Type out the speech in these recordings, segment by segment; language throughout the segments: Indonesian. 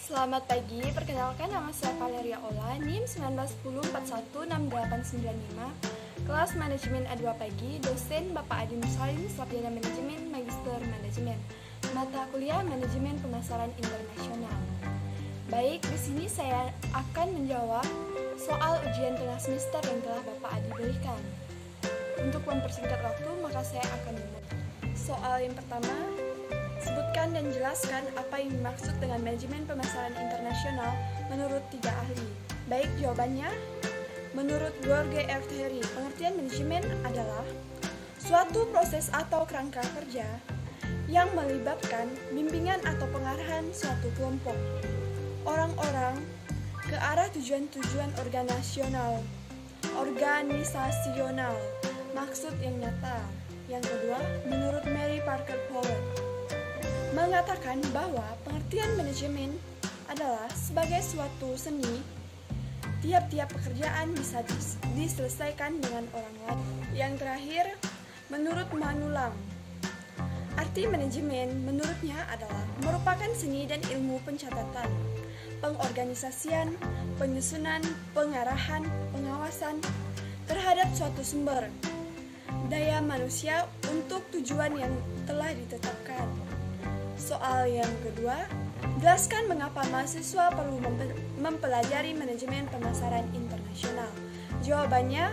Selamat pagi, perkenalkan nama saya Valeria Ola, NIM 1910416895, kelas Manajemen A2 Pagi, dosen Bapak Adi Musalim, Sarjana Manajemen, Magister Manajemen, mata kuliah Manajemen Pemasaran Internasional. Baik, di sini saya akan menjawab soal ujian tengah semester yang telah Bapak Adi berikan. Untuk mempersingkat waktu, maka saya akan memulai. Soal yang pertama, sebutkan dan jelaskan apa yang dimaksud dengan manajemen pemasaran internasional menurut 3 ahli. Baik, jawabannya. Menurut George R. Terry, pengertian manajemen adalah suatu proses atau kerangka kerja yang melibatkan bimbingan atau pengarahan suatu kelompok orang-orang ke arah tujuan-tujuan organisasional, maksud yang nyata. Yang kedua, menurut Mary Parker Power, mengatakan bahwa pengertian manajemen adalah sebagai suatu seni. Tiap-tiap pekerjaan bisa diselesaikan dengan orang lain. Yang terakhir, menurut Manulang, arti manajemen menurutnya adalah merupakan seni dan ilmu pencatatan, pengorganisasian, penyusunan, pengarahan, pengawasan terhadap suatu sumber daya manusia untuk tujuan yang telah ditetapkan. Soal yang kedua, jelaskan mengapa mahasiswa perlu mempelajari manajemen pemasaran internasional. Jawabannya,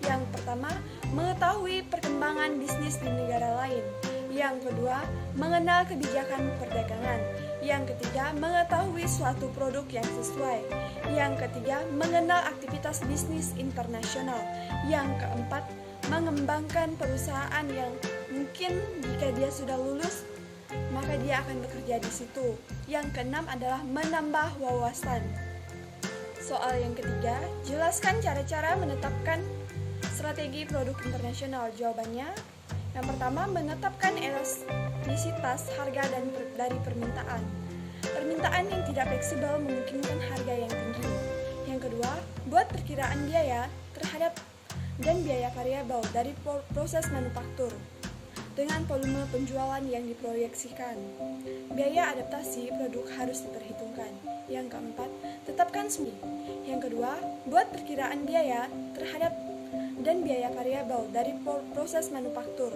yang pertama, mengetahui perkembangan bisnis di negara lain. Yang kedua, mengenal kebijakan perdagangan. Yang ketiga, mengetahui suatu produk yang sesuai. Yang ketiga, mengenal aktivitas bisnis internasional. Yang keempat, mengembangkan perusahaan yang mungkin jika dia sudah lulus, maka dia akan bekerja di situ. Yang keenam adalah menambah wawasan. Soal yang ketiga, jelaskan cara-cara menetapkan strategi produk internasional. Jawabannya, yang pertama, menetapkan elastisitas harga dari permintaan. Permintaan yang tidak fleksibel memungkinkan harga yang tinggi. Yang kedua, buat perkiraan biaya terhadap dan biaya variabel dari proses manufaktur dengan volume penjualan yang diproyeksikan. Biaya adaptasi produk harus diperhitungkan. Yang keempat, tetapkan sumber. Yang kedua, buat perkiraan biaya terhadap dan biaya variabel dari proses manufaktur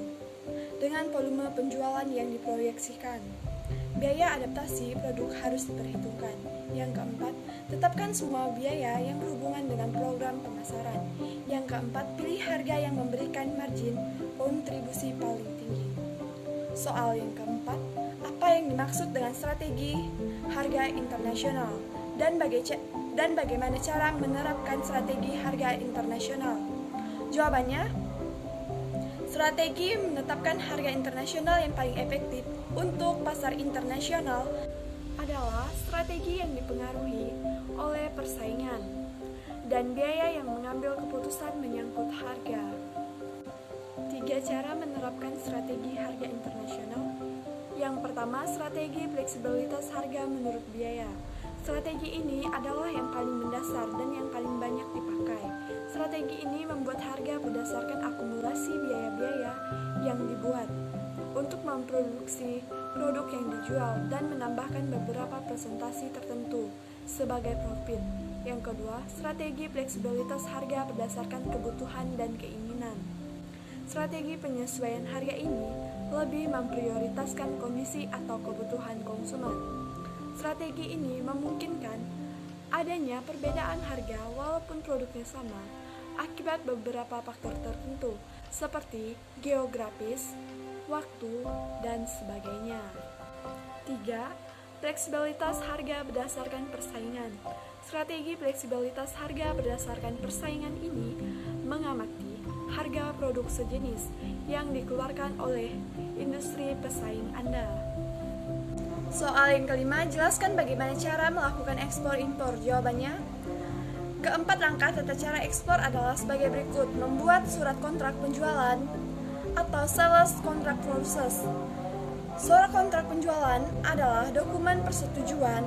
dengan volume penjualan yang diproyeksikan. Biaya adaptasi produk harus diperhitungkan. Yang keempat, tetapkan semua biaya yang berhubungan dengan program pemasaran. Yang keempat, pilih harga yang memberikan margin kontribusi paling tinggi. Soal yang keempat, apa yang dimaksud dengan strategi harga internasional dan bagaimana cara menerapkan strategi harga internasional? Jawabannya, strategi menetapkan harga internasional yang paling efektif untuk pasar internasional adalah strategi yang dipengaruhi oleh persaingan dan biaya yang mengambil keputusan menyangkut harga. 3 cara menerapkan strategi harga internasional. Yang pertama, strategi fleksibilitas harga menurut biaya. Strategi ini adalah yang paling mendasar dan yang paling banyak dipakai. Strategi ini membuat harga berdasarkan akumulasi biaya-biaya yang dibuat untuk memproduksi produk yang dijual dan menambahkan beberapa presentasi tertentu sebagai profit. Yang kedua, strategi fleksibilitas harga berdasarkan kebutuhan dan keinginan. Strategi penyesuaian harga ini lebih memprioritaskan kondisi atau kebutuhan konsumen. Strategi ini memungkinkan adanya perbedaan harga walaupun produknya sama akibat beberapa faktor tertentu seperti geografis, waktu, dan sebagainya. 3. Fleksibilitas harga berdasarkan persaingan. Strategi fleksibilitas harga berdasarkan persaingan ini mengamati harga produk sejenis yang dikeluarkan oleh industri pesaing Anda. Soal yang kelima, jelaskan bagaimana cara melakukan ekspor-impor. Jawabannya, keempat langkah tata cara ekspor adalah sebagai berikut. Membuat surat kontrak penjualan atau sales contract process. Surat kontrak penjualan adalah dokumen persetujuan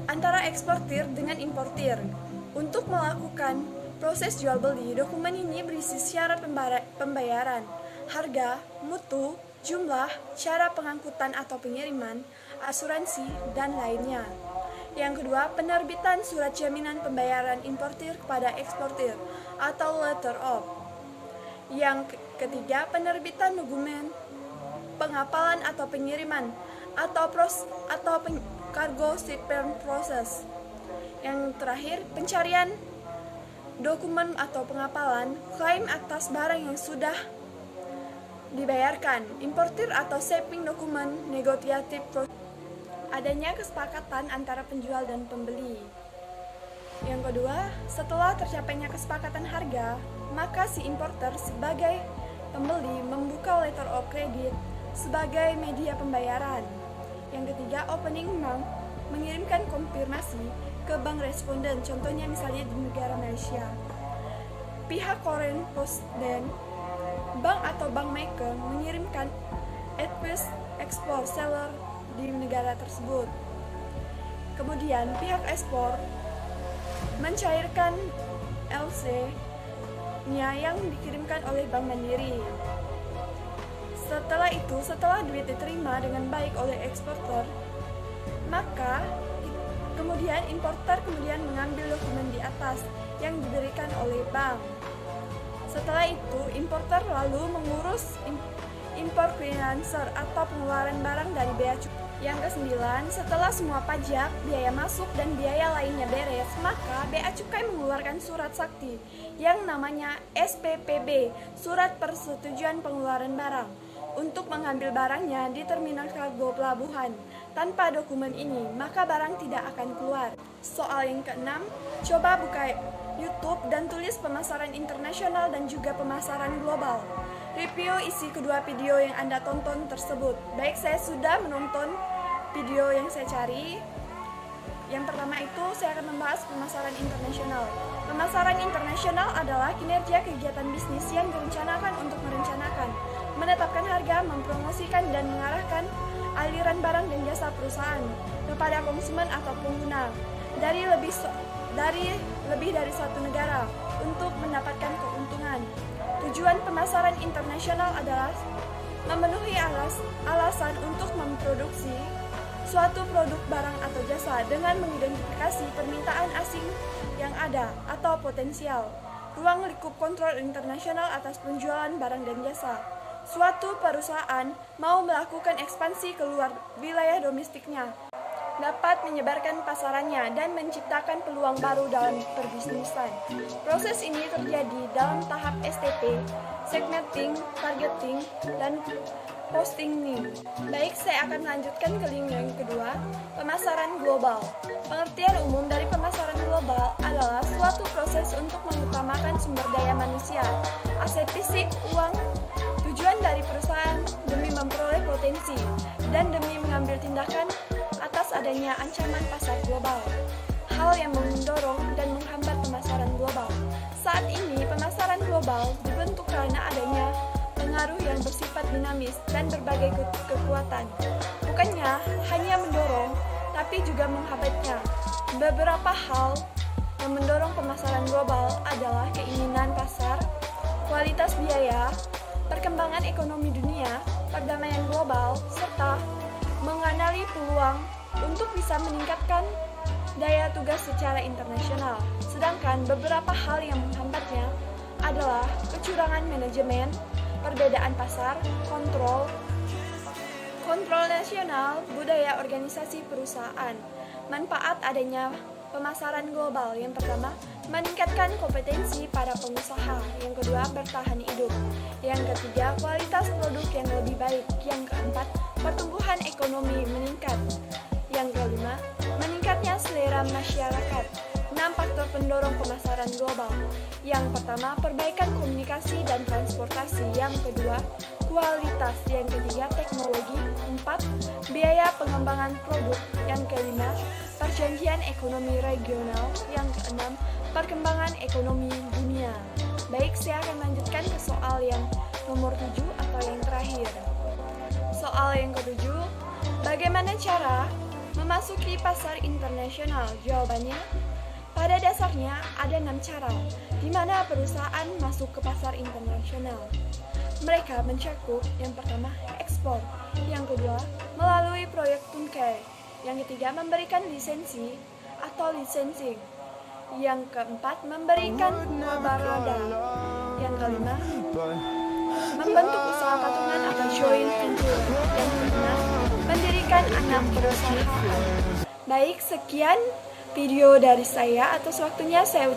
antara eksportir dengan importir untuk melakukan proses jual beli. Dokumen ini berisi syarat pembayaran, harga, mutu, jumlah, cara pengangkutan atau pengiriman, asuransi, dan lainnya. Yang kedua, penerbitan surat jaminan pembayaran importir kepada eksportir atau letter of. Yang ketiga, penerbitan dokumen pengapalan atau pengiriman atau cargo shipment process. Yang terakhir, pencarian dokumen atau pengapalan klaim atas barang yang sudah dibayarkan, importir atau shipping dokumen negosiatif process. Adanya kesepakatan antara penjual dan pembeli. Yang kedua, setelah tercapainya kesepakatan harga, maka si importer sebagai pembeli membuka letter of credit sebagai media pembayaran. Yang ketiga, opening bank mengirimkan konfirmasi ke bank responden, contohnya misalnya di negara Malaysia. Pihak Korean Post dan bank atau bank maker mengirimkan advice export seller di negara tersebut. Kemudian pihak ekspor mencairkan LC-nya yang dikirimkan oleh Bank Mandiri. Setelah duit diterima dengan baik oleh eksporter, maka kemudian importer mengambil dokumen di atas yang diberikan oleh bank. Setelah itu, importer lalu mengurus import financer atau pengeluaran barang dari bea cukai. Yang kesembilan, setelah semua pajak, biaya masuk, dan biaya lainnya beres, maka bea cukai mengeluarkan surat sakti yang namanya SPPB, Surat Persetujuan Pengeluaran Barang, untuk mengambil barangnya di terminal kargo pelabuhan. Tanpa dokumen ini, maka barang tidak akan keluar. Soal yang keenam, coba buka YouTube dan tulis pemasaran internasional dan juga pemasaran global. Review isi kedua video yang Anda tonton tersebut. Baik, saya sudah menonton video yang saya cari. Yang pertama itu saya akan membahas pemasaran internasional. Pemasaran internasional adalah kinerja kegiatan bisnis yang direncanakan untuk merencanakan, menetapkan harga, mempromosikan, dan mengarahkan aliran barang dan jasa perusahaan kepada konsumen atau pengguna dari lebih dari satu negara untuk mendapatkan keuntungan. Tujuan pemasaran internasional adalah memenuhi alasan untuk memproduksi suatu produk, barang, atau jasa dengan mengidentifikasi permintaan asing yang ada atau potensial. Ruang lingkup kontrol internasional atas penjualan barang dan jasa. Suatu perusahaan mau melakukan ekspansi keluar wilayah domestiknya, dapat menyebarkan pasarannya dan menciptakan peluang baru dalam perbisnisan. Proses ini terjadi dalam tahap STP, segmenting, targeting, dan posting. Baik, saya akan melanjutkan ke link yang kedua, pemasaran global. Pengertian umum dari pemasaran global adalah suatu proses untuk mengutamakan sumber daya manusia, aset fisik, uang, tujuan dari perusahaan demi memperoleh potensi dan demi mengambil tindakan atas adanya ancaman pasar global. Hal yang mendorong dan menghambat pemasaran global. Saat ini, pemasaran global dibentuk karena adanya pengaruh yang bersifat dinamis dan berbagai kekuatan. Bukannya hanya mendorong, tapi juga menghambatnya. Beberapa hal yang mendorong pemasaran global adalah keinginan pasar, kualitas biaya, perkembangan ekonomi dunia, perdamaian global, serta mengenali peluang untuk bisa meningkatkan daya tugas secara internasional. Sedangkan beberapa hal yang menghambatnya adalah kecurangan manajemen, perbedaan pasar, kontrol nasional, budaya organisasi perusahaan. Manfaat adanya pemasaran global: yang pertama, meningkatkan kompetensi para pengusaha. Yang kedua, bertahan hidup. Yang ketiga, kualitas produk yang lebih baik. Yang keempat, pertumbuhan ekonomi meningkat. Yang kelima, meningkatnya selera masyarakat. 6 faktor pendorong pemasaran global. Yang pertama, perbaikan komunikasi dan transportasi. Yang kedua, kualitas. Yang ketiga, teknologi. 4, biaya pengembangan produk. Yang kelima, perjanjian ekonomi regional. Yang keenam, perkembangan ekonomi dunia. Baik, saya akan lanjutkan ke soal yang nomor 7 atau yang terakhir. Soal yang ketujuh, bagaimana cara memasuki pasar internasional? Jawabannya, pada dasarnya ada 6 cara di mana perusahaan masuk ke pasar internasional. Mereka mencakup: yang pertama, ekspor; yang kedua, melalui proyek tungkai; Yang ketiga, memberikan lisensi atau licensing. Yang keempat, memberikan barada. Yang kelima, membentuk usaha patungan atau joint venture. Yang keenam, mendirikan anak perusahaan. Baik, sekian video dari saya. Atas waktunya saya